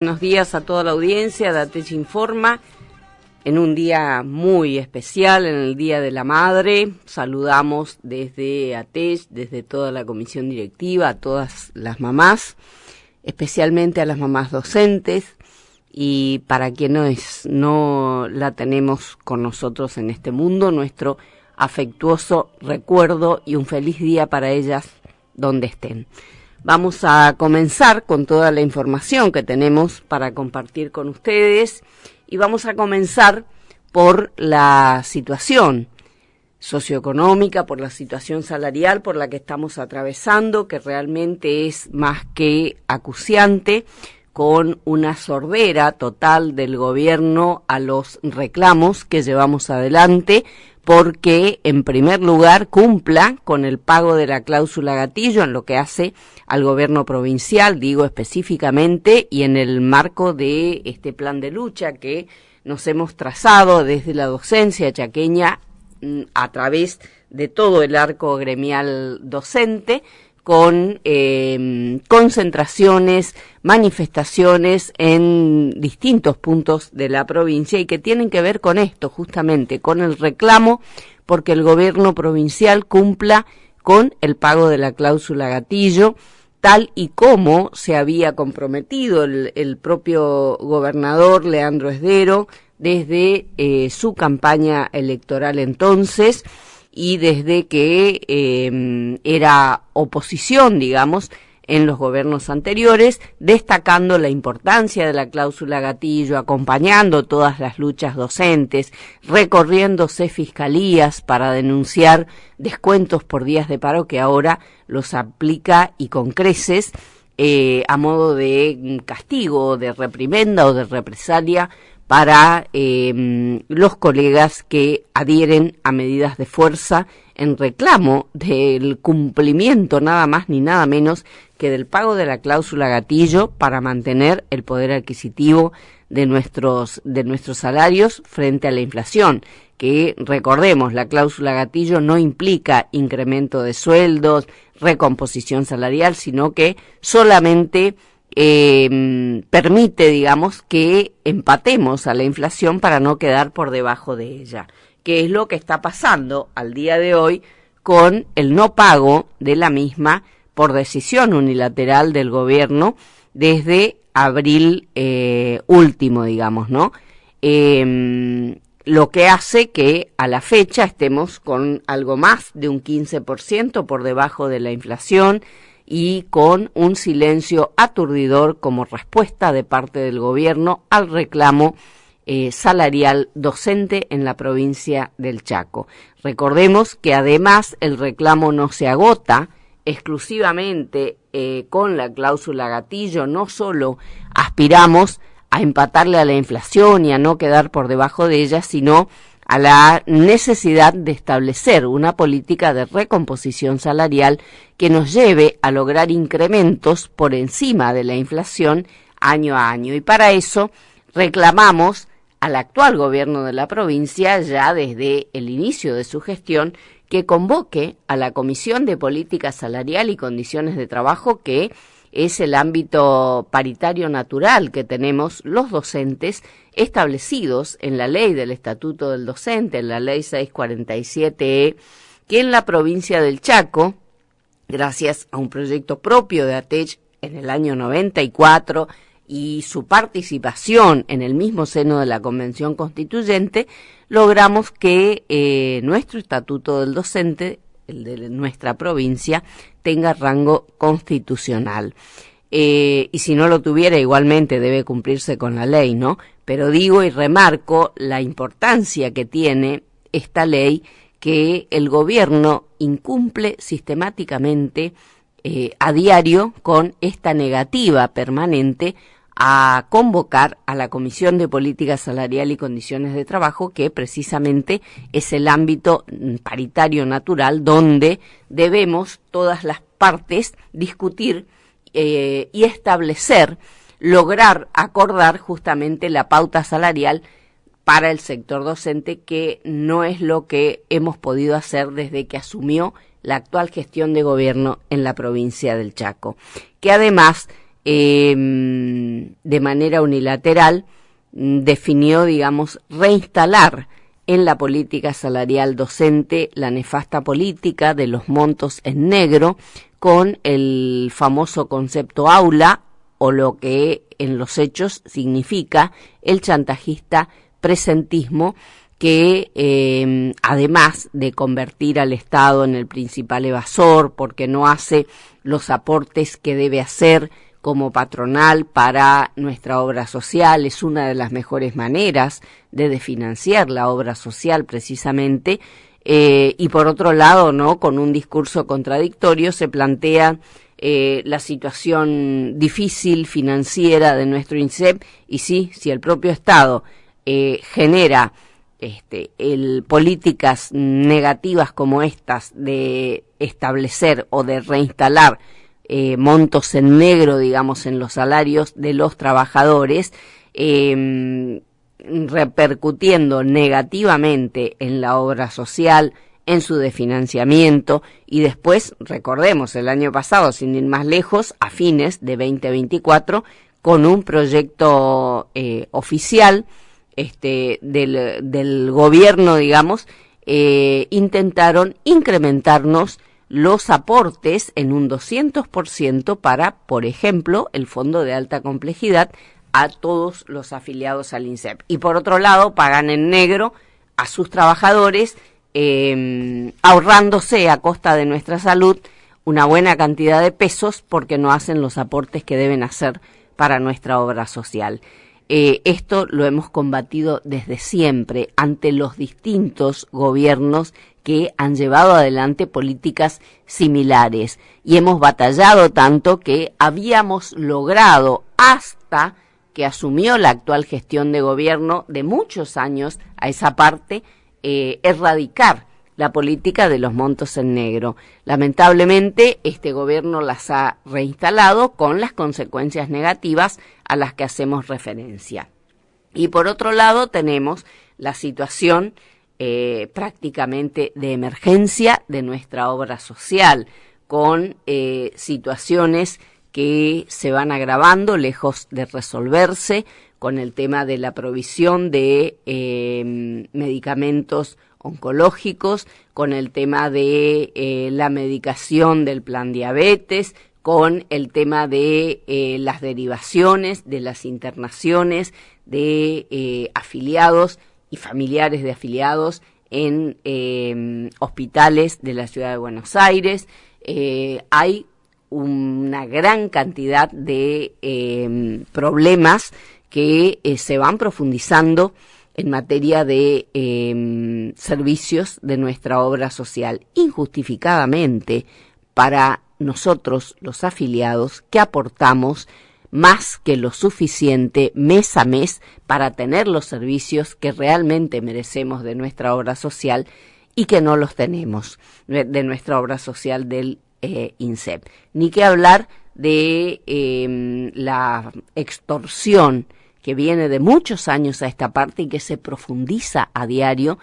Buenos días a toda la audiencia de ATECH Informa, en un día muy especial, en el Día de la Madre. Saludamos desde ATECH, desde toda la comisión directiva, a todas las mamás, especialmente a las mamás docentes, y para quienes no la tenemos con nosotros en este mundo, nuestro afectuoso recuerdo y un feliz día para ellas donde estén. Vamos a comenzar con toda la información que tenemos para compartir con ustedes y vamos a comenzar por la situación socioeconómica, por la situación salarial por la que estamos atravesando, que realmente es más que acuciante, con una sordera total del gobierno a los reclamos que llevamos adelante, porque en primer lugar cumpla con el pago de la cláusula gatillo en lo que hace al gobierno provincial, digo específicamente, y en el marco de este plan de lucha que nos hemos trazado desde la docencia chaqueña a través de todo el arco gremial docente, con concentraciones, manifestaciones en distintos puntos de la provincia y que tienen que ver con esto, justamente, con el reclamo porque el gobierno provincial cumpla con el pago de la cláusula gatillo, tal y como se había comprometido el propio gobernador Leandro Esdero desde su campaña electoral entonces, y desde que era oposición, digamos, en los gobiernos anteriores, destacando la importancia de la cláusula gatillo, acompañando todas las luchas docentes, recorriéndose fiscalías para denunciar descuentos por días de paro que ahora los aplica y con creces a modo de castigo, de reprimenda o de represalia para los colegas que adhieren a medidas de fuerza en reclamo del cumplimiento nada más ni nada menos que del pago de la cláusula gatillo para mantener el poder adquisitivo de nuestros salarios frente a la inflación, que recordemos, la cláusula gatillo no implica incremento de sueldos, recomposición salarial, sino que solamente permite, digamos, que empatemos a la inflación para no quedar por debajo de ella, que es lo que está pasando al día de hoy con el no pago de la misma por decisión unilateral del gobierno desde abril último, digamos, ¿no? Lo que hace que a la fecha estemos con algo más de un 15% por debajo de la inflación, y con un silencio aturdidor como respuesta de parte del gobierno al reclamo salarial docente en la provincia del Chaco. Recordemos que además el reclamo no se agota exclusivamente con la cláusula gatillo, no solo aspiramos a empatarle a la inflación y a no quedar por debajo de ella, sino a la necesidad de establecer una política de recomposición salarial que nos lleve a lograr incrementos por encima de la inflación año a año. Y para eso reclamamos al actual gobierno de la provincia, ya desde el inicio de su gestión, que convoque a la Comisión de Política Salarial y Condiciones de Trabajo, que es el ámbito paritario natural que tenemos los docentes establecidos en la ley del Estatuto del Docente, en la ley 647E, que en la provincia del Chaco, gracias a un proyecto propio de ATECH en el año 94 y su participación en el mismo seno de la Convención Constituyente, logramos que nuestro Estatuto del Docente, el de nuestra provincia, tenga rango constitucional. Y si no lo tuviera, igualmente debe cumplirse con la ley, ¿no? Pero digo y remarco la importancia que tiene esta ley, que el gobierno incumple sistemáticamente a diario con esta negativa permanente a convocar a la Comisión de Política Salarial y Condiciones de Trabajo, que precisamente es el ámbito paritario natural donde debemos todas las partes discutir y establecer, lograr acordar justamente la pauta salarial para el sector docente, que no es lo que hemos podido hacer desde que asumió la actual gestión de gobierno en la provincia del Chaco, que además de manera unilateral, definió, digamos, reinstalar en la política salarial docente la nefasta política de los montos en negro, con el famoso concepto aula, o lo que en los hechos significa el chantajista presentismo, que además de convertir al Estado en el principal evasor porque no hace los aportes que debe hacer como patronal para nuestra obra social, es una de las mejores maneras de desfinanciar la obra social precisamente, y por otro lado, ¿no?, con un discurso contradictorio se plantea la situación difícil financiera de nuestro INSEP, y sí, si el propio Estado genera políticas negativas como estas de establecer o de reinstalar montos en negro, digamos, en los salarios de los trabajadores, repercutiendo negativamente en la obra social, en su desfinanciamiento, y después, recordemos, el año pasado, sin ir más lejos, a fines de 2024, con un proyecto oficial del gobierno, digamos, intentaron incrementarnos los aportes en un 200% para, por ejemplo, el Fondo de Alta Complejidad a todos los afiliados al INSEP. Y por otro lado, pagan en negro a sus trabajadores, ahorrándose a costa de nuestra salud una buena cantidad de pesos porque no hacen los aportes que deben hacer para nuestra obra social. Esto lo hemos combatido desde siempre ante los distintos gobiernos que han llevado adelante políticas similares, y hemos batallado tanto que habíamos logrado, hasta que asumió la actual gestión de gobierno de muchos años a esa parte, erradicar la política de los montos en negro. Lamentablemente, este gobierno las ha reinstalado con las consecuencias negativas a las que hacemos referencia. Y por otro lado tenemos la situación prácticamente de emergencia de nuestra obra social, con situaciones que se van agravando lejos de resolverse, con el tema de la provisión de medicamentos oncológicos, con el tema de la medicación del plan diabetes, con el tema de las derivaciones, de las internaciones de afiliados y familiares de afiliados en hospitales de la ciudad de Buenos Aires. Hay una gran cantidad de problemas que se van profundizando en materia de servicios de nuestra obra social, injustificadamente para nosotros los afiliados, que aportamos más que lo suficiente mes a mes para tener los servicios que realmente merecemos de nuestra obra social y que no los tenemos de nuestra obra social del INSEP. Ni que hablar de la extorsión que viene de muchos años a esta parte y que se profundiza a diario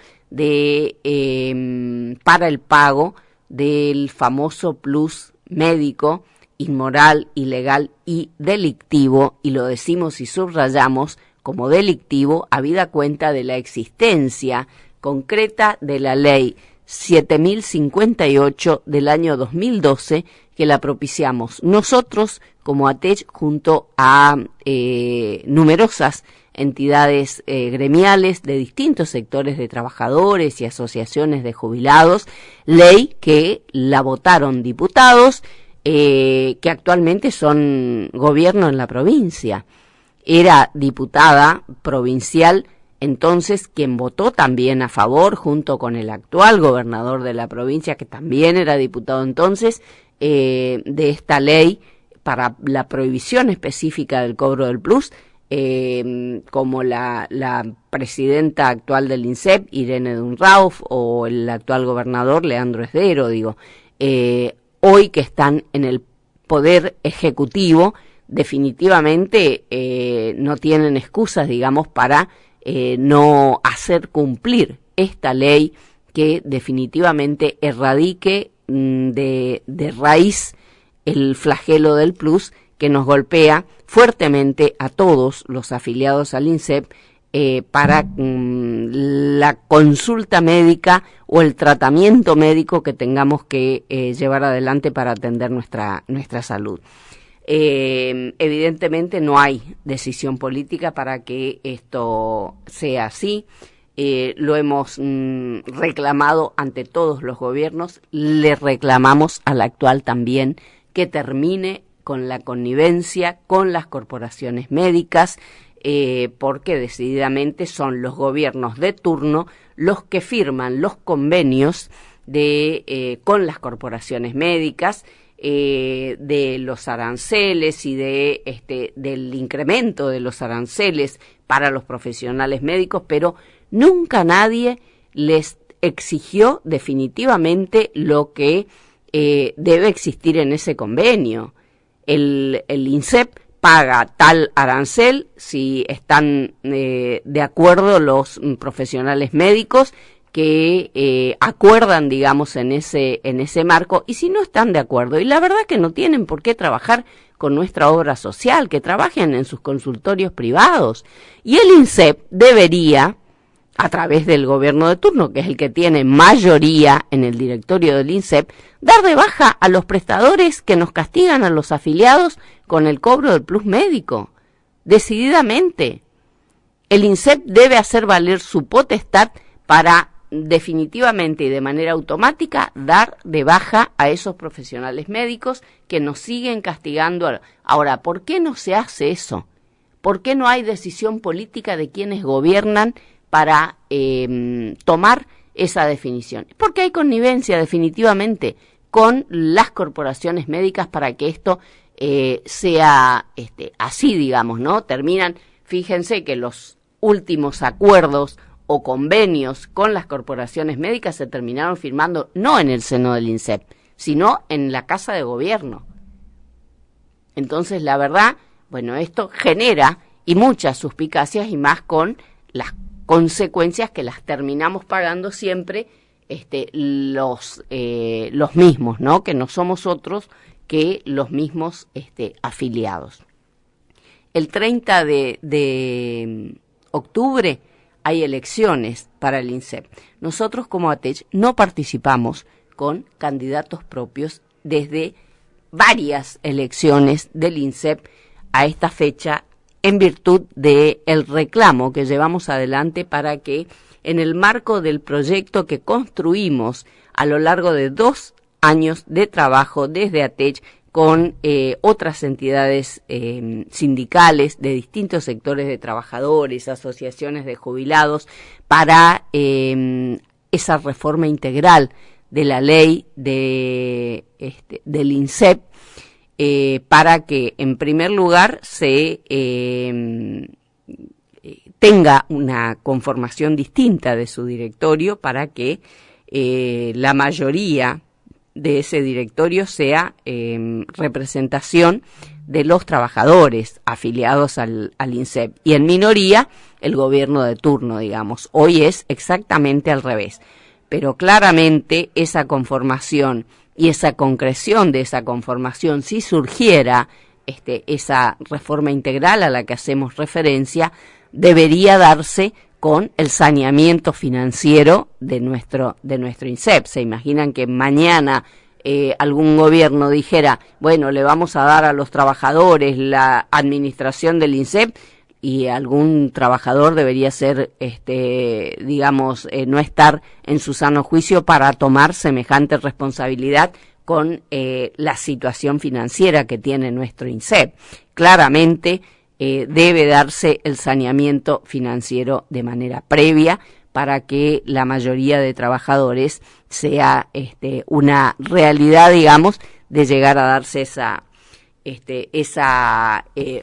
para el pago del famoso plus médico, inmoral, ilegal y delictivo, y lo decimos y subrayamos como delictivo, habida cuenta de la existencia concreta de la ley 7058 del año 2012, que la propiciamos nosotros como ATECH junto a numerosas entidades gremiales de distintos sectores de trabajadores y asociaciones de jubilados, ley que la votaron diputados que actualmente son gobierno en la provincia. Era diputada provincial entonces quien votó también a favor, junto con el actual gobernador de la provincia, que también era diputado entonces, de esta ley para la prohibición específica del cobro del plus, como la presidenta actual del INSEP, Irene Dunrauf, o el actual gobernador, Leandro Esdero, hoy que están en el poder ejecutivo, definitivamente no tienen excusas, digamos, para no hacer cumplir esta ley que definitivamente erradique de raíz el flagelo del plus, que nos golpea fuertemente a todos los afiliados al INSEP para la consulta médica o el tratamiento médico que tengamos que llevar adelante para atender nuestra salud. Evidentemente no hay decisión política para que esto sea así. Lo hemos reclamado ante todos los gobiernos, le reclamamos al actual también que termine con la connivencia con las corporaciones médicas, porque decididamente son los gobiernos de turno los que firman los convenios con las corporaciones médicas, de los aranceles y del incremento de los aranceles para los profesionales médicos, pero nunca nadie les exigió definitivamente lo que debe existir en ese convenio. El INSEP paga tal arancel si están de acuerdo los profesionales médicos que acuerdan, digamos, en ese marco, y si no están de acuerdo, y la verdad que no tienen por qué trabajar con nuestra obra social, que trabajen en sus consultorios privados, y el INSEP debería, a través del gobierno de turno, que es el que tiene mayoría en el directorio del INSEP, dar de baja a los prestadores que nos castigan a los afiliados con el cobro del plus médico. Decididamente, el INSEP debe hacer valer su potestad para definitivamente y de manera automática dar de baja a esos profesionales médicos que nos siguen castigando. Ahora, ¿por qué no se hace eso? ¿Por qué no hay decisión política de quienes gobiernan para tomar esa definición? Porque hay connivencia definitivamente con las corporaciones médicas para que esto sea así, digamos, ¿no? Terminan, fíjense que los últimos acuerdos o convenios con las corporaciones médicas se terminaron firmando no en el seno del INSEP, sino en la Casa de Gobierno. Entonces, la verdad, bueno, esto genera y muchas suspicacias, y más con las consecuencias que las terminamos pagando siempre los mismos, ¿no? Que no somos otros que los mismos afiliados. El 30 de octubre hay elecciones para el INSEP. Nosotros como ATECH no participamos con candidatos propios desde varias elecciones del INSEP a esta fecha, en virtud del reclamo que llevamos adelante para que, en el marco del proyecto que construimos a lo largo de 2 años de trabajo desde ATECH con otras entidades sindicales de distintos sectores de trabajadores, asociaciones de jubilados, para esa reforma integral de la ley del INSEP, para que, en primer lugar, se tenga una conformación distinta de su directorio, para que la mayoría de ese directorio sea representación de los trabajadores afiliados al INSEP, y en minoría el gobierno de turno, digamos. Hoy es exactamente al revés, pero claramente esa conformación y esa concreción de esa conformación, si surgiera esa reforma integral a la que hacemos referencia, debería darse con el saneamiento financiero de nuestro INSEP. ¿Se imaginan que mañana algún gobierno dijera, bueno, le vamos a dar a los trabajadores la administración del INSEP, y algún trabajador debería ser, digamos, no estar en su sano juicio para tomar semejante responsabilidad con la situación financiera que tiene nuestro INSEP? Claramente debe darse el saneamiento financiero de manera previa para que la mayoría de trabajadores sea una realidad, digamos, de llegar a darse esa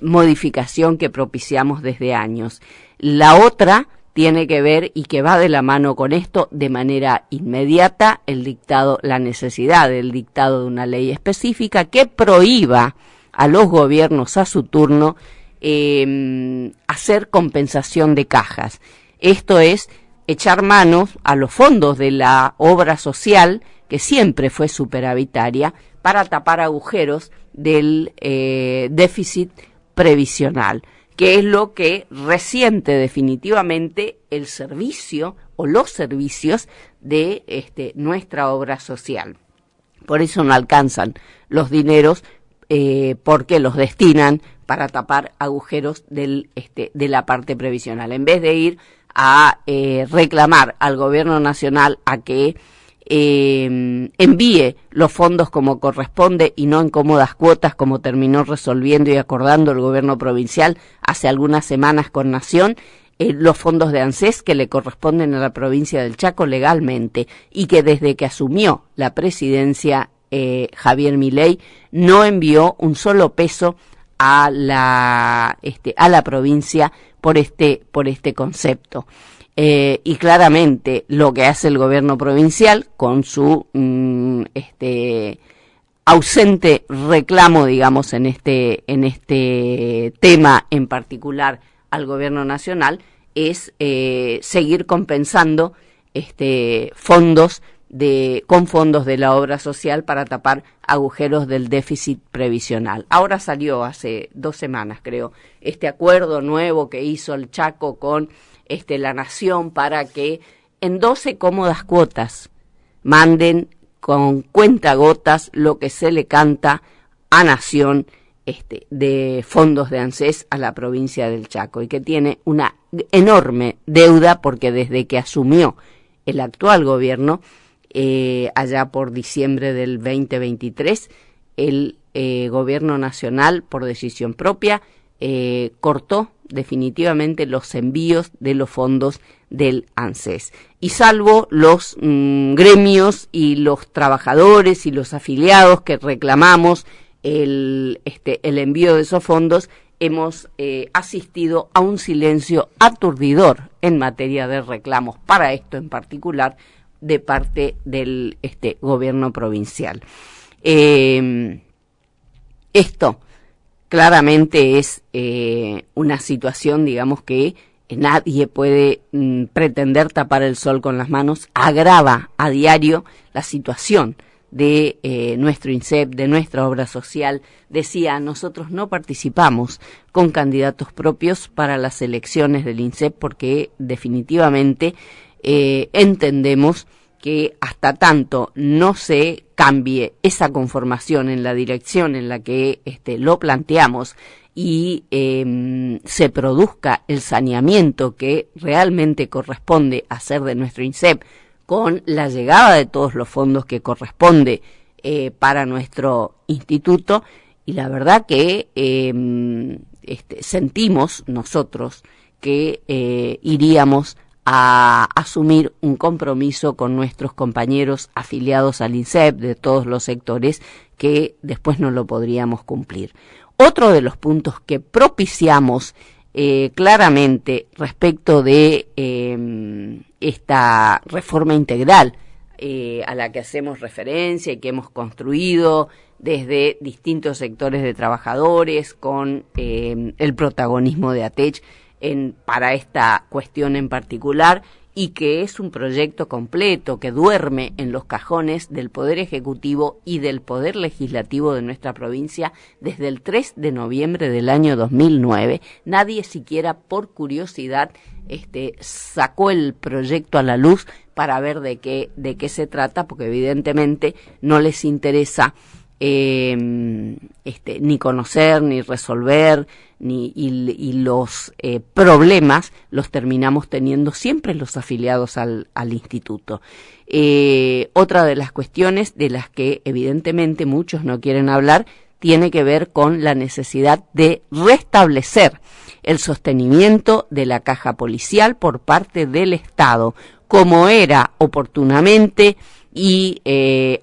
modificación que propiciamos desde años. La otra tiene que ver, y que va de la mano con esto, de manera inmediata, la necesidad del dictado de una ley específica que prohíba a los gobiernos a su turno hacer compensación de cajas. Esto es echar manos a los fondos de la obra social, que siempre fue superavitaria, para tapar agujeros del déficit previsional, que es lo que resiente definitivamente el servicio o los servicios de nuestra obra social. Por eso no alcanzan los dineros, porque los destinan para tapar agujeros de la parte previsional. En vez de ir a reclamar al gobierno nacional a que envíe los fondos como corresponde y no en cómodas cuotas, como terminó resolviendo y acordando el gobierno provincial hace algunas semanas con Nación, los fondos de ANSES que le corresponden a la provincia del Chaco legalmente, y que desde que asumió la presidencia Javier Milei no envió un solo peso a la provincia por este concepto. Y claramente lo que hace el gobierno provincial con su ausente reclamo, digamos, en este tema en particular al gobierno nacional, es seguir compensando fondos con fondos de la obra social para tapar agujeros del déficit previsional. Ahora salió hace 2 semanas, creo, este acuerdo nuevo que hizo el Chaco con la Nación para que en 12 cómodas cuotas manden con cuentagotas lo que se le canta a Nación de fondos de ANSES a la provincia del Chaco, y que tiene una enorme deuda porque desde que asumió el actual gobierno, allá por diciembre del 2023, el gobierno nacional, por decisión propia, cortó definitivamente los envíos de los fondos del ANSES. Y salvo los gremios y los trabajadores y los afiliados que reclamamos el envío de esos fondos, hemos asistido a un silencio aturdidor en materia de reclamos para esto en particular de parte del gobierno provincial. Esto claramente es una situación, digamos, que nadie puede pretender tapar el sol con las manos, agrava a diario la situación de nuestro INSEP, de nuestra obra social. Decía, nosotros no participamos con candidatos propios para las elecciones del INSEP porque definitivamente entendemos que hasta tanto no se cambie esa conformación en la dirección en la que lo planteamos y se produzca el saneamiento que realmente corresponde hacer de nuestro INSEP con la llegada de todos los fondos que corresponde para nuestro instituto. Y la verdad que sentimos nosotros que iríamos a asumir un compromiso con nuestros compañeros afiliados al INSEP de todos los sectores que después no lo podríamos cumplir. Otro de los puntos que propiciamos claramente respecto de esta reforma integral a la que hacemos referencia y que hemos construido desde distintos sectores de trabajadores con el protagonismo de ATECH para esta cuestión en particular, y que es un proyecto completo que duerme en los cajones del Poder Ejecutivo y del Poder Legislativo de nuestra provincia desde el 3 de noviembre del año 2009. Nadie siquiera por curiosidad sacó el proyecto a la luz para ver de qué se trata, porque evidentemente no les interesa ni conocer, ni resolver, y los problemas los terminamos teniendo siempre los afiliados al instituto. Otra de las cuestiones de las que evidentemente muchos no quieren hablar tiene que ver con la necesidad de restablecer el sostenimiento de la caja policial por parte del Estado, como era oportunamente y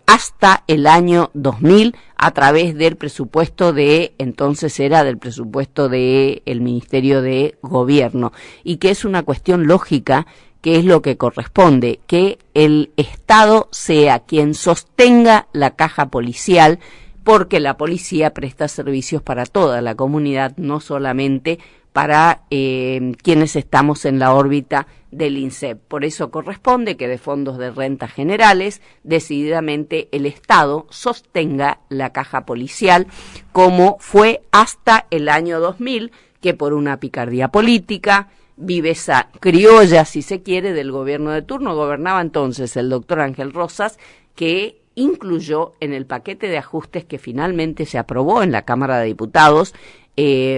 hasta el año 2000 a través del presupuesto entonces era del presupuesto del Ministerio de Gobierno, y que es una cuestión lógica, que es lo que corresponde, que el Estado sea quien sostenga la caja policial, porque la policía presta servicios para toda la comunidad, no solamente para quienes estamos en la órbita del INSEP. Por eso corresponde que de fondos de rentas generales, decididamente el Estado sostenga la caja policial, como fue hasta el año 2000, que por una picardía política, viveza criolla, si se quiere, del gobierno de turno, gobernaba entonces el doctor Ángel Rosas, que incluyó en el paquete de ajustes que finalmente se aprobó en la Cámara de Diputados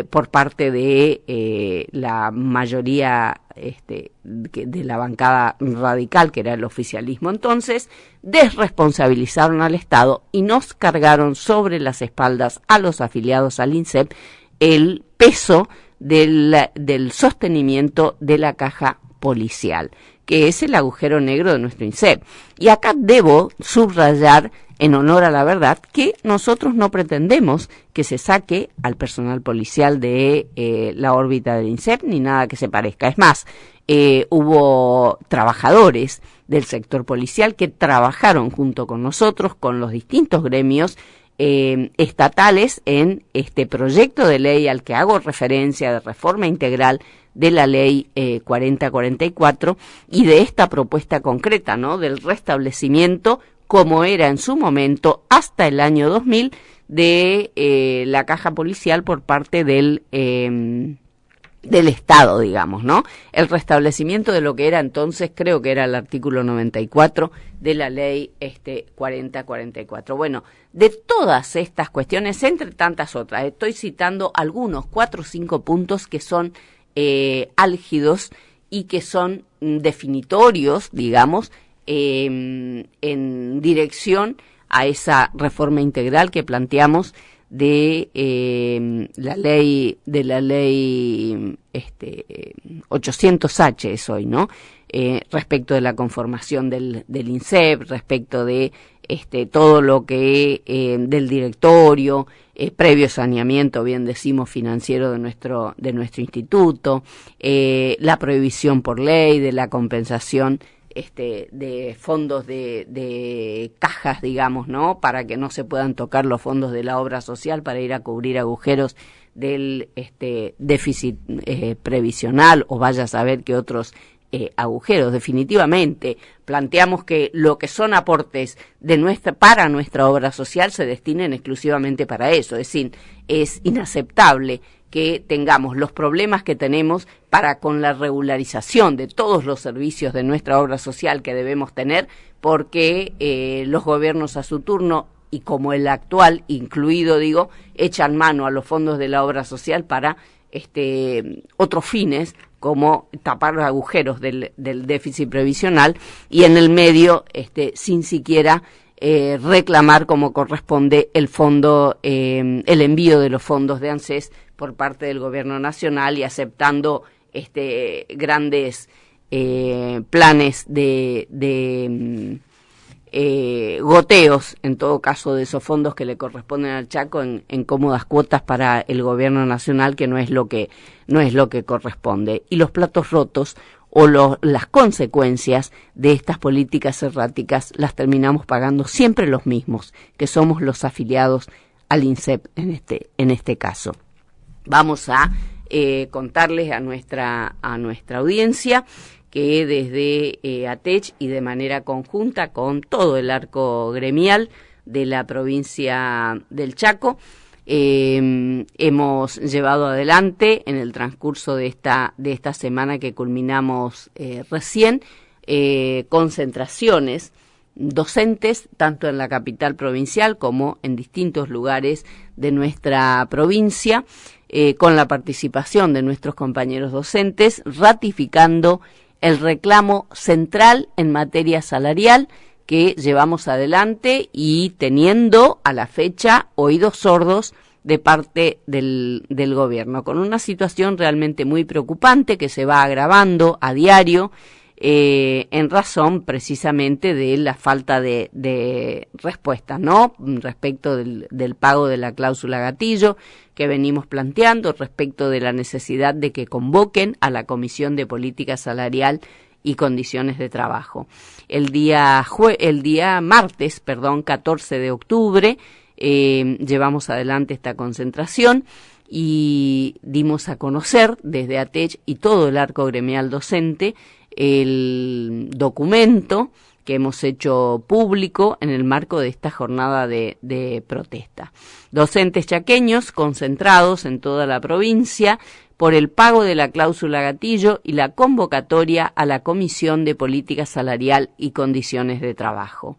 por parte de la mayoría de la bancada radical, que era el oficialismo entonces, desresponsabilizaron al Estado y nos cargaron sobre las espaldas a los afiliados al INSEP el peso del sostenimiento de la caja policial, que es el agujero negro de nuestro INSEP. Y acá debo subrayar, en honor a la verdad, que nosotros no pretendemos que se saque al personal policial de la órbita del INSEP, ni nada que se parezca. Es más, hubo trabajadores del sector policial que trabajaron junto con nosotros, con los distintos gremios estatales, en este proyecto de ley al que hago referencia, de reforma integral de la ley 4044, y de esta propuesta concreta, ¿no?, del restablecimiento, como era en su momento hasta el año 2000, de la caja policial por parte del Estado, digamos, ¿no? El restablecimiento de lo que era entonces, creo que era el artículo 94 de la ley 4044. Bueno, de todas estas cuestiones, entre tantas otras, estoy citando algunos 4 o 5 puntos que son álgidos y que son definitorios, digamos, en dirección a esa reforma integral que planteamos de la ley 800H es hoy, ¿no? Respecto de la conformación del INSEP, respecto de todo lo que del directorio, previo saneamiento, bien decimos, financiero de nuestro instituto, la prohibición por ley de la compensación de fondos de cajas, digamos, ¿no?, para que no se puedan tocar los fondos de la obra social para ir a cubrir agujeros del déficit previsional, o vaya a saber qué otros agujeros. Definitivamente planteamos que lo que son aportes para nuestra obra social se destinen exclusivamente para eso. Es decir, es inaceptable que tengamos los problemas que tenemos para con la regularización de todos los servicios de nuestra obra social que debemos tener, porque los gobiernos a su turno, y como el actual incluido, digo, echan mano a los fondos de la obra social para otros fines, como tapar los agujeros del déficit previsional, y en el medio, sin siquiera reclamar como corresponde el fondo, el envío de los fondos de ANSES por parte del gobierno nacional, y aceptando grandes planes de goteos, en todo caso, de esos fondos que le corresponden al Chaco en cómodas cuotas para el gobierno nacional, que no es lo que corresponde. Y los platos rotos o las consecuencias de estas políticas erráticas las terminamos pagando siempre los mismos, que somos los afiliados al INSEP en este caso. Vamos a contarles a nuestra audiencia que desde ATECH y de manera conjunta con todo el arco gremial de la provincia del Chaco, hemos llevado adelante en el transcurso de esta semana que culminamos recién, concentraciones docentes, tanto en la capital provincial como en distintos lugares de nuestra provincia, con la participación de nuestros compañeros docentes, ratificando el reclamo central en materia salarial que llevamos adelante, y teniendo a la fecha oídos sordos de parte del gobierno, con una situación realmente muy preocupante que se va agravando a diario, en razón precisamente de la falta de respuesta, ¿no?, respecto del pago de la cláusula gatillo que venimos planteando, respecto de la necesidad de que convoquen a la Comisión de Política Salarial y Condiciones de Trabajo. El día martes, 14 de octubre, llevamos adelante esta concentración, y dimos a conocer desde ATECH y todo el arco gremial docente el documento que hemos hecho público en el marco de esta jornada de protesta. Docentes chaqueños concentrados en toda la provincia por el pago de la cláusula gatillo y la convocatoria a la Comisión de Política Salarial y Condiciones de Trabajo.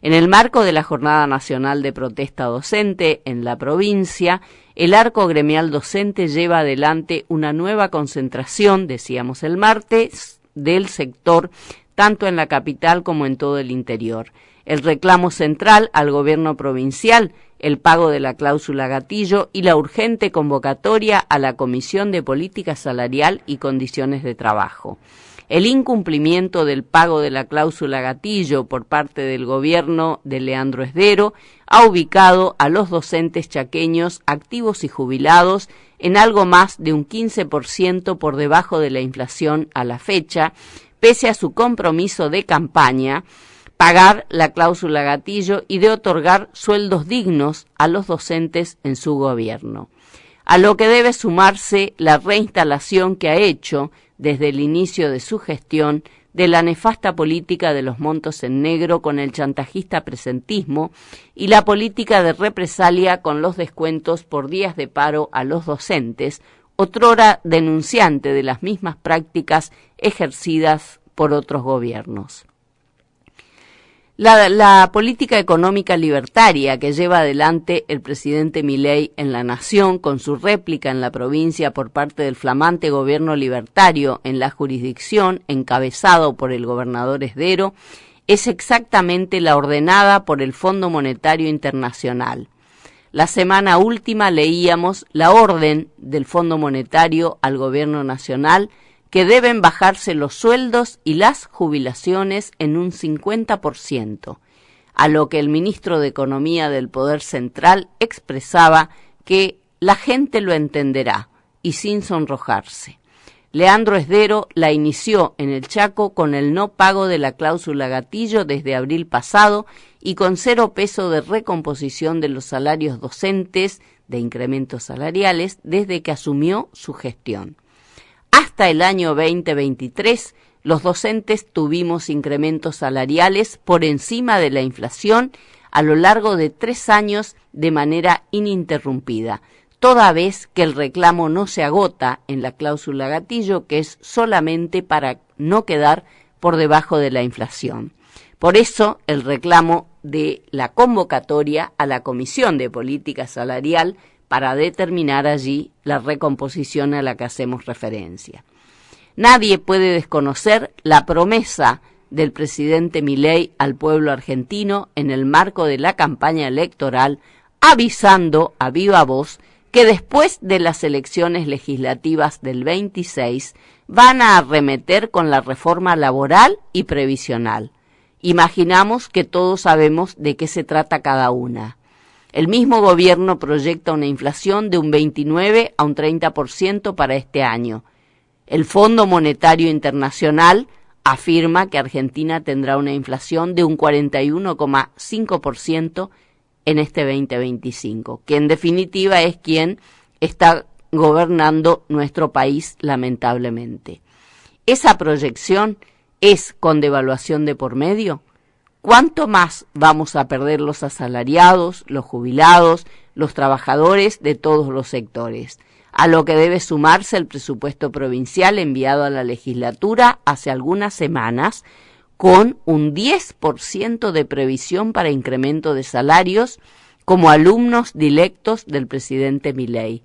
En el marco de la Jornada Nacional de Protesta Docente en la provincia, el arco gremial docente lleva adelante una nueva concentración, decíamos el martes, del sector tanto en la capital como en todo el interior. El reclamo central al gobierno provincial, el pago de la cláusula gatillo y la urgente convocatoria a la Comisión de Política Salarial y Condiciones de Trabajo. El incumplimiento del pago de la cláusula gatillo por parte del gobierno de Leandro Esdero ha ubicado a los docentes chaqueños activos y jubilados en algo más de un 15% por debajo de la inflación a la fecha, pese a su compromiso de campaña, pagar la cláusula gatillo y de otorgar sueldos dignos a los docentes en su gobierno. A lo que debe sumarse la reinstalación que ha hecho desde el inicio de su gestión de la nefasta política de los montos en negro con el chantajista presentismo y la política de represalia con los descuentos por días de paro a los docentes, otrora denunciante de las mismas prácticas ejercidas por otros gobiernos. La política económica libertaria que lleva adelante el presidente Milei en la Nación con su réplica en la provincia por parte del flamante gobierno libertario en la jurisdicción encabezado por el gobernador Esdero es exactamente la ordenada por el Fondo Monetario Internacional. La semana última leíamos la orden del Fondo Monetario al gobierno nacional que deben bajarse los sueldos y las jubilaciones en un 50%, a lo que el ministro de Economía del Poder Central expresaba que la gente lo entenderá y sin sonrojarse. Leandro Esdero la inició en el Chaco con el no pago de la cláusula gatillo desde abril pasado y con 0 peso de recomposición de los salarios docentes, de incrementos salariales, desde que asumió su gestión. Hasta el año 2023, los docentes tuvimos incrementos salariales por encima de la inflación a lo largo de 3 años de manera ininterrumpida, toda vez que el reclamo no se agota en la cláusula gatillo, que es solamente para no quedar por debajo de la inflación. Por eso, el reclamo de la convocatoria a la Comisión de Política Salarial para determinar allí la recomposición a la que hacemos referencia. Nadie puede desconocer la promesa del presidente Milei al pueblo argentino en el marco de la campaña electoral, avisando a viva voz que después de las elecciones legislativas del 26 van a arremeter con la reforma laboral y previsional. Imaginamos que todos sabemos de qué se trata cada una. El mismo gobierno proyecta una inflación de un 29 a un 30% para este año. El Fondo Monetario Internacional afirma que Argentina tendrá una inflación de un 41,5% en este 2025, que en definitiva es quien está gobernando nuestro país, lamentablemente. ¿Esa proyección es con devaluación de por medio? ¿Cuánto más vamos a perder los asalariados, los jubilados, los trabajadores de todos los sectores? A lo que debe sumarse el presupuesto provincial enviado a la legislatura hace algunas semanas, con un 10% de previsión para incremento de salarios como alumnos directos del presidente Milei.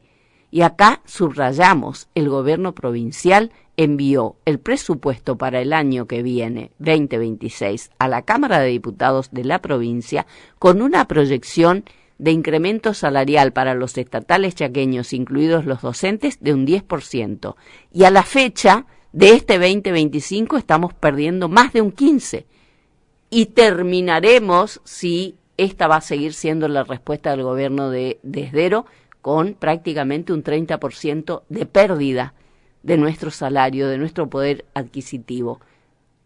Y acá subrayamos, el gobierno provincial envió el presupuesto para el año que viene, 2026, a la Cámara de Diputados de la provincia con una proyección de incremento salarial para los estatales chaqueños, incluidos los docentes, de un 10%. Y a la fecha de este 2025 estamos perdiendo más de un 15%. Y terminaremos, si esta va a seguir siendo la respuesta del gobierno de Esdero, con prácticamente un 30% de pérdida de nuestro salario, de nuestro poder adquisitivo.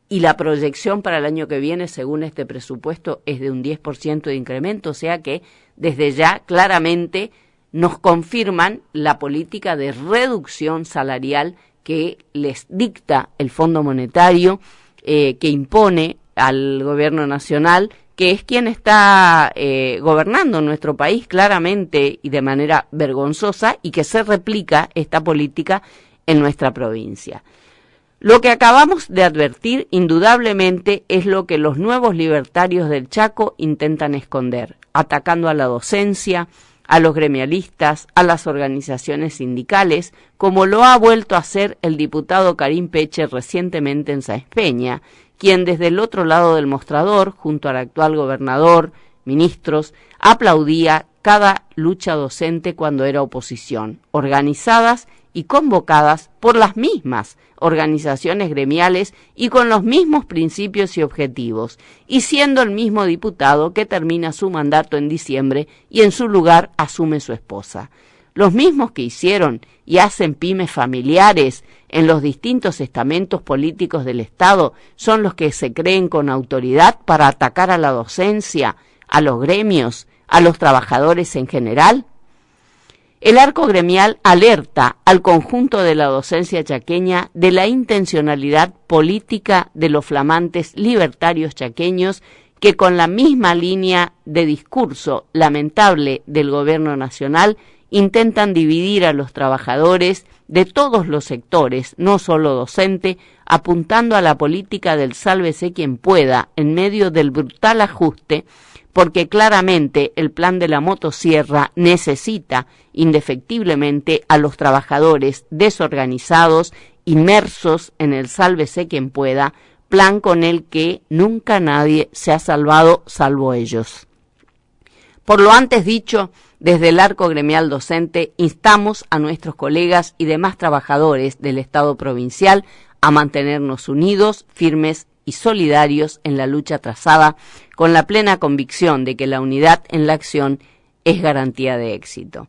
Y la proyección para el año que viene, según este presupuesto, es de un 10% de incremento, o sea que desde ya claramente nos confirman la política de reducción salarial que les dicta el Fondo Monetario, que impone al gobierno nacional, que es quien está gobernando nuestro país claramente y de manera vergonzosa, y que se replica esta política en nuestra provincia. Lo que acabamos de advertir indudablemente es lo que los nuevos libertarios del Chaco intentan esconder, atacando a la docencia, a los gremialistas, a las organizaciones sindicales, como lo ha vuelto a hacer el diputado Karim Peche recientemente en Sáenz Peña, quien desde el otro lado del mostrador, junto al actual gobernador, ministros, aplaudía cada lucha docente cuando era oposición, organizadas y convocadas por las mismas organizaciones gremiales y con los mismos principios y objetivos, y siendo el mismo diputado que termina su mandato en diciembre y en su lugar asume su esposa. Los mismos que hicieron y hacen pymes familiares en los distintos estamentos políticos del Estado son los que se creen con autoridad para atacar a la docencia, a los gremios, a los trabajadores en general. El arco gremial alerta al conjunto de la docencia chaqueña de la intencionalidad política de los flamantes libertarios chaqueños que con la misma línea de discurso lamentable del gobierno nacional intentan dividir a los trabajadores de todos los sectores, no solo docente, apuntando a la política del sálvese quien pueda en medio del brutal ajuste, porque claramente el plan de la motosierra necesita indefectiblemente a los trabajadores desorganizados, inmersos en el sálvese quien pueda, plan con el que nunca nadie se ha salvado salvo ellos. Por lo antes dicho, desde el arco gremial docente instamos a nuestros colegas y demás trabajadores del Estado provincial a mantenernos unidos, firmes y solidarios en la lucha trazada, con la plena convicción de que la unidad en la acción es garantía de éxito.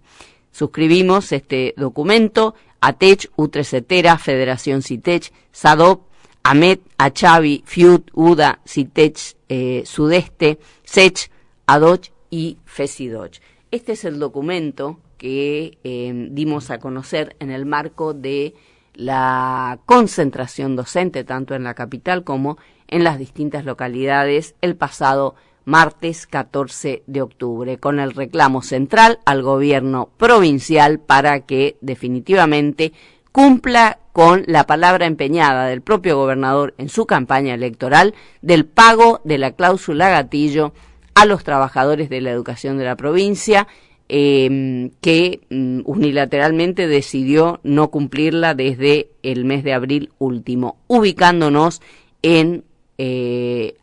Suscribimos este documento a ATECH, UTRECETERA, Federación CITECH, SADOP, AMET, ACHAVI, FIUT, UDA, CITECH, Sudeste, SECH, ADOCH y FESIDOCH. Este es el documento que dimos a conocer en el marco de la concentración docente, tanto en la capital como en las distintas localidades, el pasado martes 14 de octubre, con el reclamo central al gobierno provincial para que definitivamente cumpla con la palabra empeñada del propio gobernador en su campaña electoral del pago de la cláusula gatillo a los trabajadores de la educación de la provincia, que unilateralmente decidió no cumplirla desde el mes de abril último, ubicándonos en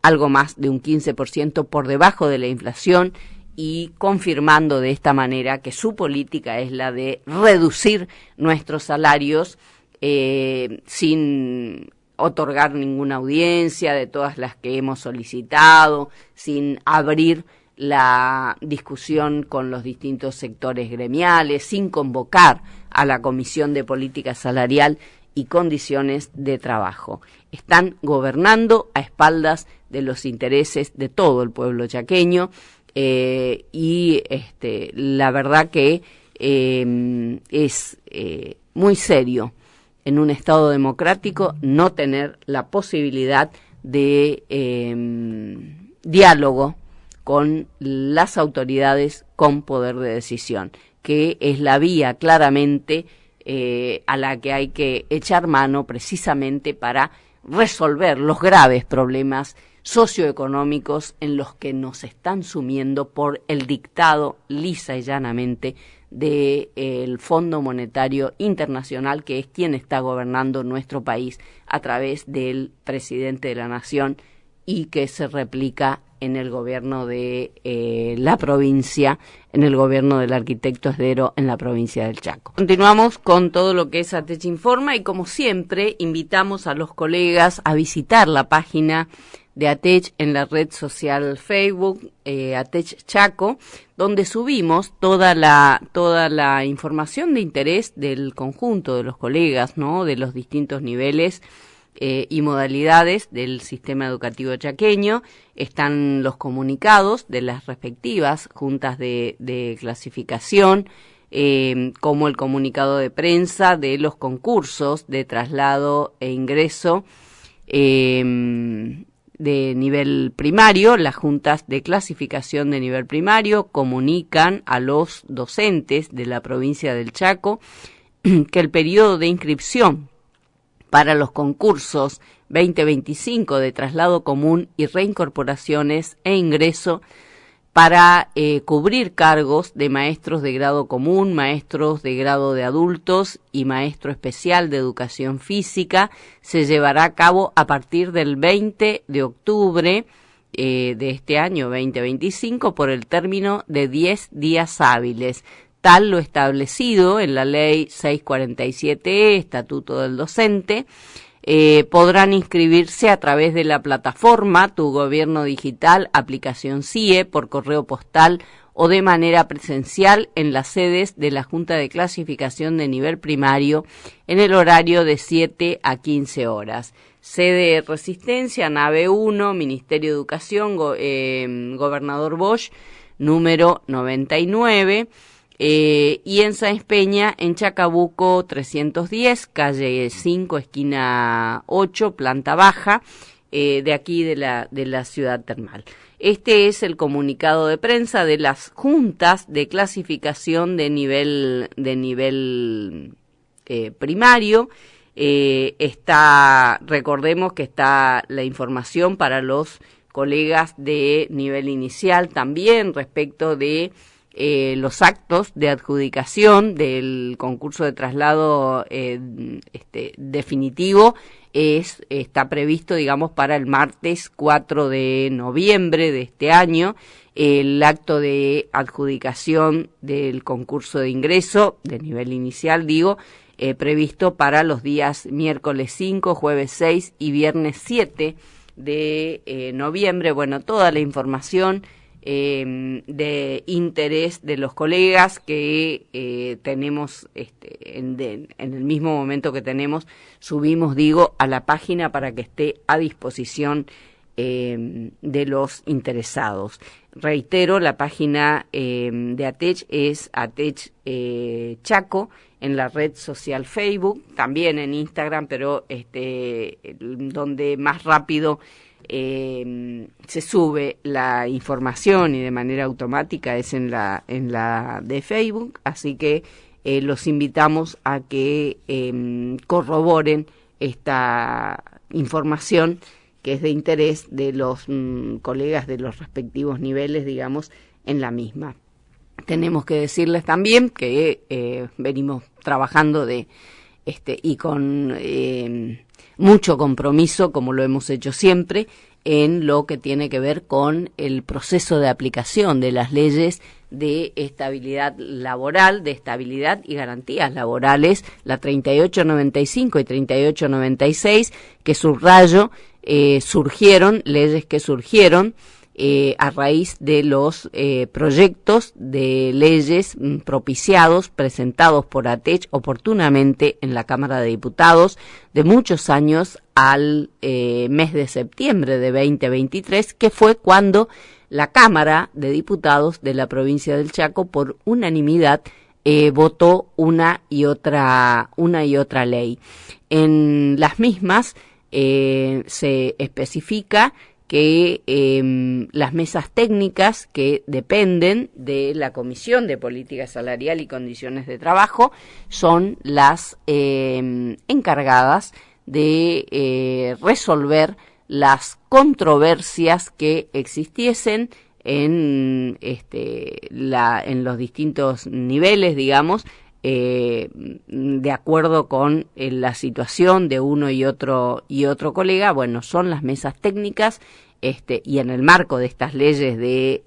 algo más de un 15% por debajo de la inflación y confirmando de esta manera que su política es la de reducir nuestros salarios sin otorgar ninguna audiencia de todas las que hemos solicitado, sin abrir la discusión con los distintos sectores gremiales, sin convocar a la Comisión de Política Salarial y Condiciones de Trabajo. Están gobernando a espaldas de los intereses de todo el pueblo chaqueño y la verdad que es muy serio en un Estado democrático no tener la posibilidad de diálogo con las autoridades con poder de decisión, que es la vía claramente a la que hay que echar mano precisamente para resolver los graves problemas socioeconómicos en los que nos están sumiendo por el dictado lisa y llanamente del Fondo Monetario Internacional, que es quien está gobernando nuestro país a través del presidente de la Nación y que se replica en el gobierno de la provincia, en el gobierno del arquitecto Esdero en la provincia del Chaco. Continuamos con todo lo que es ATECH Informa y como siempre invitamos a los colegas a visitar la página de ATECH en la red social Facebook, ATECH Chaco, donde subimos toda la información de interés del conjunto de los colegas, ¿no?, de los distintos niveles y modalidades del sistema educativo chaqueño. Están los comunicados de las respectivas juntas de clasificación como el comunicado de prensa de los concursos de traslado e ingreso de nivel primario. Las juntas de clasificación de nivel primario comunican a los docentes de la provincia del Chaco que el periodo de inscripción para los concursos 2025 de traslado común y reincorporaciones e ingreso para cubrir cargos de maestros de grado común, maestros de grado de adultos y maestro especial de educación física se llevará a cabo a partir del 20 de octubre de este año 2025 por el término de 10 días hábiles. Tal lo establecido en la Ley 647, Estatuto del Docente. Podrán inscribirse a través de la plataforma Tu Gobierno Digital, aplicación CIE, por correo postal o de manera presencial en las sedes de la Junta de Clasificación de Nivel Primario en el horario de 7 a 15 horas. Sede Resistencia, nave 1, Ministerio de Educación, Gobernador Bosch, número 99. Y en Sáenz Peña, en Chacabuco 310, calle 5, esquina 8, planta baja, de aquí de la ciudad termal. Este es el comunicado de prensa de las juntas de clasificación de nivel primario. Recordemos que está la información para los colegas de nivel inicial también respecto de los actos de adjudicación del concurso de traslado definitivo está previsto, digamos, para el martes 4 de noviembre de este año. El acto de adjudicación del concurso de ingreso de nivel inicial, previsto para los días miércoles 5, jueves 6 y viernes 7 de noviembre. Bueno, toda la información de interés de los colegas que tenemos en el mismo momento que subimos a la página para que esté a disposición de los interesados. Reitero, la página de ATECH es ATECH Chaco en la red social Facebook, también en Instagram, pero donde más rápido se sube la información y de manera automática es en la de Facebook, así que los invitamos a que corroboren esta información que es de interés de los colegas de los respectivos niveles, en la misma. Tenemos que decirles también que venimos trabajando y con mucho compromiso, como lo hemos hecho siempre, en lo que tiene que ver con el proceso de aplicación de las leyes de estabilidad laboral, de estabilidad y garantías laborales, la 3895 y 3896, que subrayo, leyes que surgieron a raíz de los proyectos de leyes propiciados, presentados por ATECH oportunamente en la Cámara de Diputados de muchos años al mes de septiembre de 2023, que fue cuando la Cámara de Diputados de la provincia del Chaco, por unanimidad, votó una y otra ley. En las mismas se especifica que las mesas técnicas que dependen de la Comisión de Política Salarial y Condiciones de Trabajo son las encargadas de resolver las controversias que existiesen en los distintos niveles, de acuerdo con la situación de uno y otro colega. Bueno, son las mesas técnicas, y en el marco de estas leyes de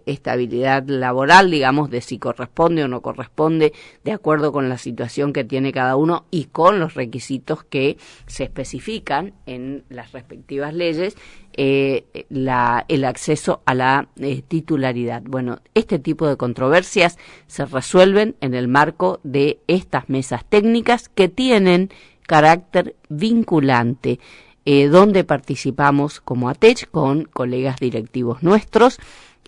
estabilidad laboral, de si corresponde o no corresponde, de acuerdo con la situación que tiene cada uno y con los requisitos que se especifican en las respectivas leyes, el acceso a la titularidad. Bueno, este tipo de controversias se resuelven en el marco de estas mesas técnicas que tienen carácter vinculante, donde participamos como ATECH con colegas directivos nuestros,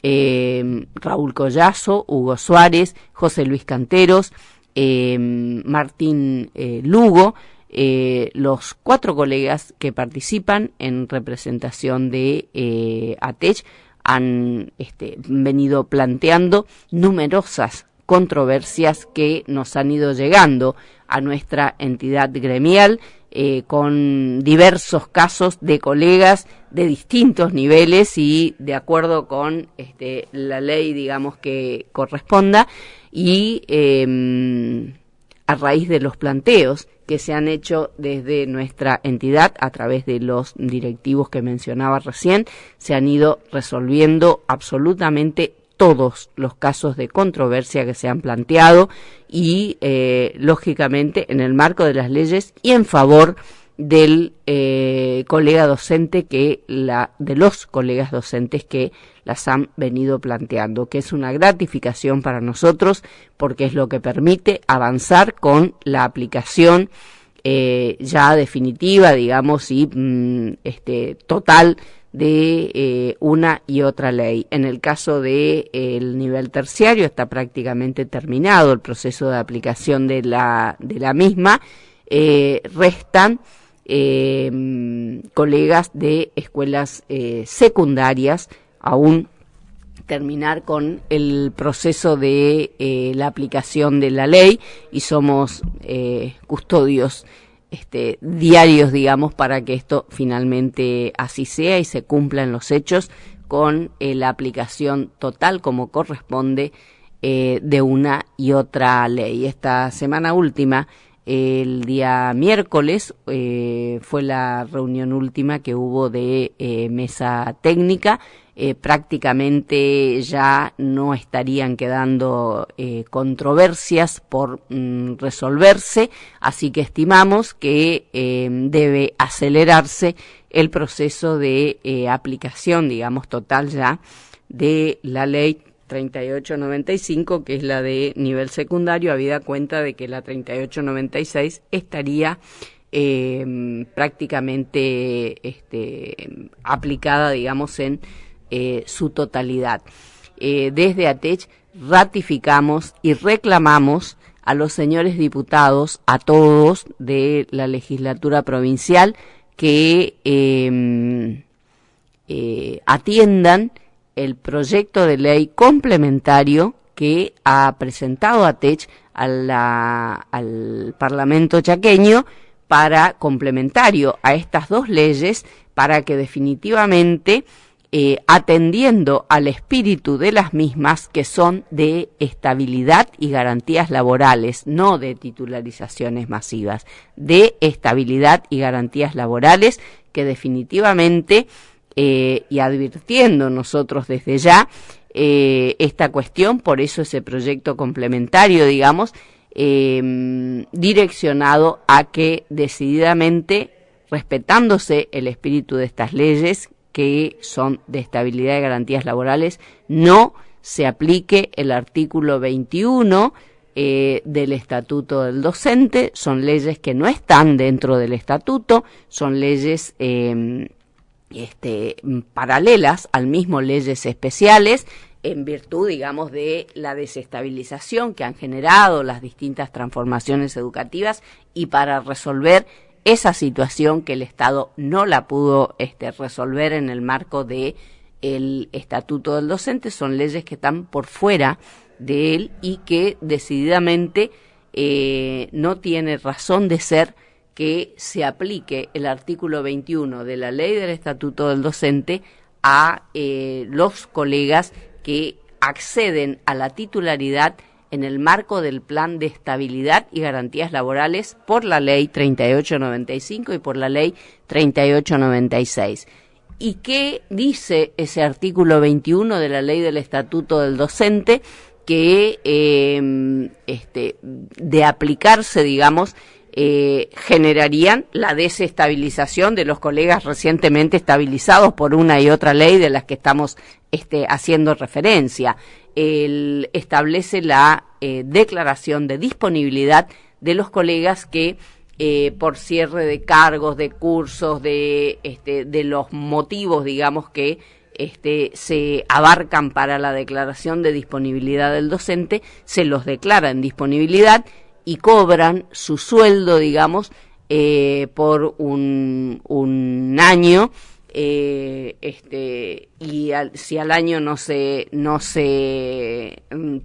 Raúl Collazo, Hugo Suárez, José Luis Canteros, Martín Lugo, los 4 colegas que participan en representación de ATECH han venido planteando numerosas controversias que nos han ido llegando a nuestra entidad gremial, con diversos casos de colegas de distintos niveles y de acuerdo con la ley, digamos, que corresponda, y a raíz de los planteos que se han hecho desde nuestra entidad a través de los directivos que mencionaba recién, se han ido resolviendo absolutamente todos los casos de controversia que se han planteado y, lógicamente, en el marco de las leyes y en favor del colega docente de los colegas docentes que las han venido planteando, que es una gratificación para nosotros porque es lo que permite avanzar con la aplicación ya definitiva, digamos, y total de una y otra ley. En el caso de el nivel terciario está prácticamente terminado el proceso de aplicación de la misma. Restan colegas de escuelas secundarias aún terminar con el proceso de la aplicación de la ley y somos custodios diarios, digamos, para que esto finalmente así sea y se cumplan los hechos con la aplicación total como corresponde de una y otra ley. Esta semana última, el día miércoles, fue la reunión última que hubo de mesa técnica. Prácticamente ya no estarían quedando controversias por resolverse, así que estimamos que debe acelerarse el proceso de aplicación, digamos, total ya de la ley 3895, que es la de nivel secundario, habida cuenta de que la 3896 estaría prácticamente aplicada, digamos, en su totalidad. Desde ATECH ratificamos y reclamamos a los señores diputados, a todos de la legislatura provincial, que atiendan el proyecto de ley complementario que ha presentado ATECH al Parlamento chaqueño para complementario a estas 2 leyes, para que definitivamente atendiendo al espíritu de las mismas, que son de estabilidad y garantías laborales, no de titularizaciones masivas, de estabilidad y garantías laborales, que definitivamente, y advirtiendo nosotros desde ya esta cuestión, por eso ese proyecto complementario, digamos, direccionado a que decididamente, respetándose el espíritu de estas leyes, que son de estabilidad y garantías laborales, no se aplique el artículo 21 del Estatuto del Docente. Son leyes que no están dentro del Estatuto, son leyes paralelas al mismo, leyes especiales, en virtud, digamos, de la desestabilización que han generado las distintas transformaciones educativas y para resolver esa situación que el Estado no la pudo resolver en el marco de el Estatuto del Docente. Son leyes que están por fuera de él y que decididamente no tiene razón de ser que se aplique el artículo 21 de la Ley del Estatuto del Docente a los colegas que acceden a la titularidad en el marco del Plan de Estabilidad y Garantías Laborales por la Ley 3895 y por la Ley 3896. ¿Y qué dice ese artículo 21 de la Ley del Estatuto del Docente? Que de aplicarse, digamos, generarían la desestabilización de los colegas recientemente estabilizados por una y otra ley de las que estamos haciendo referencia. Establece la declaración de disponibilidad de los colegas que por cierre de cargos, de cursos, de los motivos, digamos, que se abarcan para la declaración de disponibilidad del docente, se los declara en disponibilidad y cobran su sueldo, digamos, por un año, y si al año no se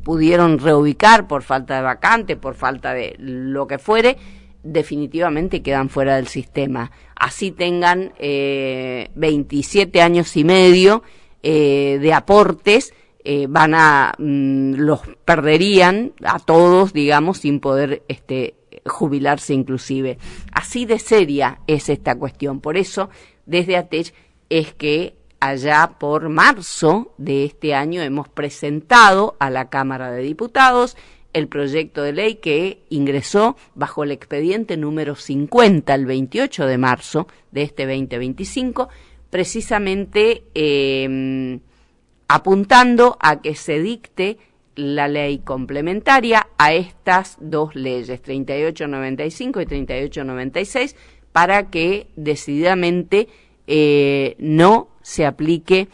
pudieron reubicar por falta de vacante, por falta de lo que fuere, definitivamente quedan fuera del sistema. Así tengan 27 años y medio de aportes, los perderían a todos, digamos, sin poder jubilarse inclusive. Así de seria es esta cuestión. Por eso, desde ATECH es que allá por marzo de este año hemos presentado a la Cámara de Diputados el proyecto de ley que ingresó bajo el expediente número 50 el 28 de marzo de este 2025, precisamente apuntando a que se dicte la ley complementaria a estas dos leyes, 3895 y 3896, para que decididamente no se aplique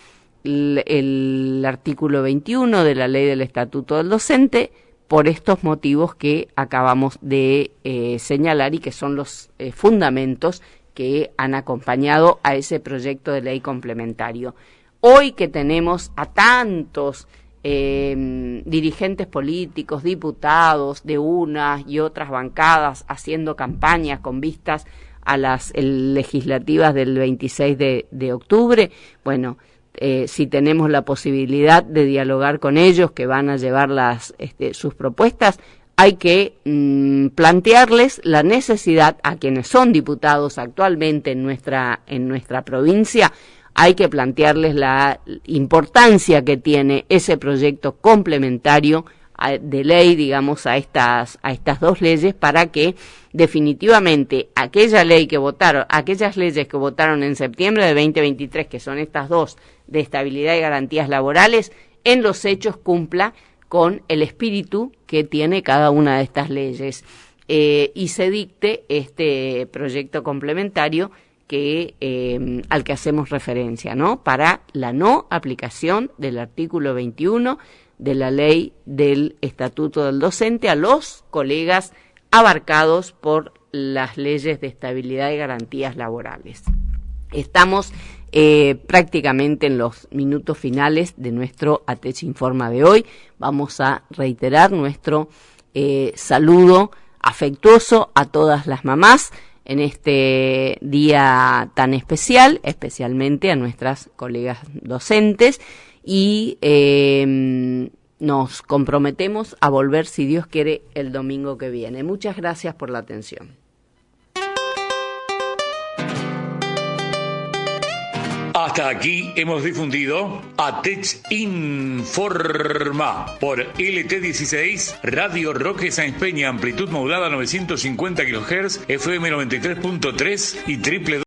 el artículo 21 de la Ley del Estatuto del Docente por estos motivos que acabamos de señalar y que son los fundamentos que han acompañado a ese proyecto de ley complementario. Hoy que tenemos a tantos dirigentes políticos, diputados de unas y otras bancadas haciendo campañas con vistas a las legislativas del 26 de octubre, bueno, si tenemos la posibilidad de dialogar con ellos, que van a llevar sus propuestas, hay que plantearles la necesidad a quienes son diputados actualmente en nuestra provincia. Hay que plantearles la importancia que tiene ese proyecto complementario de ley, digamos, a estas dos leyes, para que definitivamente aquellas leyes que votaron en septiembre de 2023, que son estas dos de estabilidad y garantías laborales, en los hechos cumpla con el espíritu que tiene cada una de estas leyes, y se dicte este proyecto complementario al que hacemos referencia, ¿no? Para la no aplicación del artículo 21 de la Ley del Estatuto del Docente a los colegas abarcados por las leyes de estabilidad y garantías laborales. Estamos prácticamente en los minutos finales de nuestro ATECH Informa de hoy. Vamos a reiterar nuestro saludo afectuoso a todas las mamás en este día tan especial, especialmente a nuestras colegas docentes, y nos comprometemos a volver, si Dios quiere, el domingo que viene. Muchas gracias por la atención. Hasta aquí hemos difundido ATECH Informa por LT16, Radio Roque Sáenz Peña, amplitud modulada 950 kHz, FM 93.3 y